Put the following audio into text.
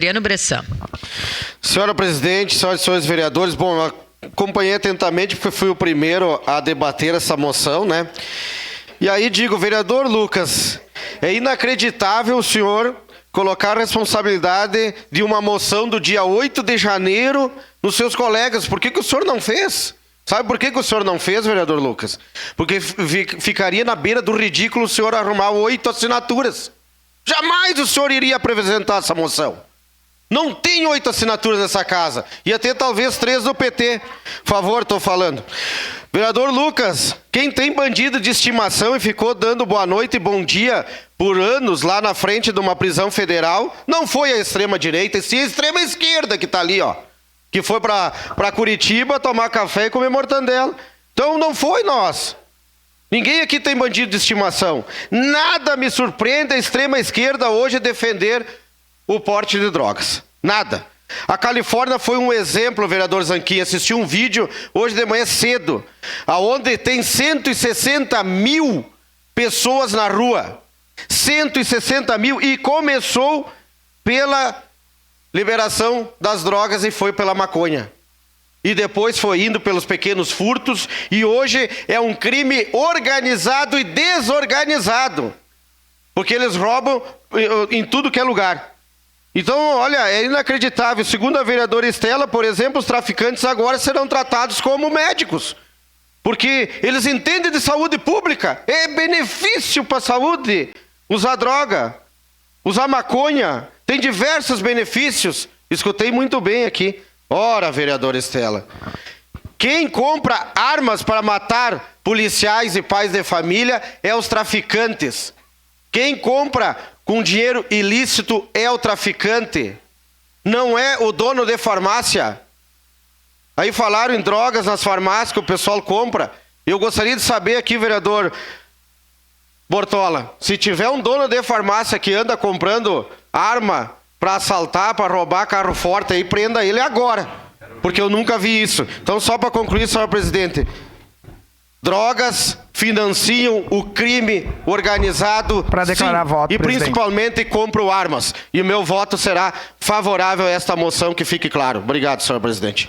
Adriano Bressan. Senhora presidente, senhoras e senhores vereadores, bom, eu acompanhei atentamente porque fui o primeiro a debater essa moção, né? E aí digo, vereador Lucas, é inacreditável o senhor colocar a responsabilidade de uma moção do dia 8 de janeiro nos seus colegas. Por que o senhor não fez? Sabe por que o senhor não fez, vereador Lucas? Porque ficaria na beira do ridículo o senhor arrumar 8 assinaturas. Jamais o senhor iria apresentar essa moção. Não tem 8 assinaturas nessa casa. Ia ter talvez 3 do PT. Por favor, estou falando. Vereador Lucas, quem tem bandido de estimação e ficou dando boa noite e bom dia por anos lá na frente de uma prisão federal, não foi a extrema-direita, e sim a extrema-esquerda que está ali, ó. Que foi para Curitiba tomar café e comer mortandela. Então não foi nós. Ninguém aqui tem bandido de estimação. Nada me surpreende a extrema-esquerda hoje defender o porte de drogas. Nada. A Califórnia foi um exemplo, vereador Zanquim. Assisti um vídeo hoje de manhã cedo, aonde tem 160 mil pessoas na rua. 160 mil, e começou pela liberação das drogas e foi pela maconha. E depois foi indo pelos pequenos furtos, e hoje é um crime organizado e desorganizado. Porque eles roubam em tudo que é lugar. Então, olha, é inacreditável. Segundo a vereadora Estela, por exemplo, os traficantes agora serão tratados como médicos. Porque eles entendem de saúde pública. É benefício para a saúde usar droga, usar maconha. Tem diversos benefícios. Escutei muito bem aqui. Ora, vereadora Estela, quem compra armas para matar policiais e pais de família é os traficantes. Quem compra com dinheiro ilícito é o traficante, não é o dono de farmácia. Aí falaram em drogas nas farmácias que o pessoal compra. Eu gostaria de saber aqui, vereador Bortola, se tiver um dono de farmácia que anda comprando arma para assaltar, para roubar carro forte, aí prenda ele agora, porque eu nunca vi isso. Então, só para concluir, senhor presidente, drogas financiam o crime organizado. Para declarar voto, e presidente. Principalmente compram armas. E o meu voto será favorável a esta moção, que fique claro. Obrigado, senhor presidente.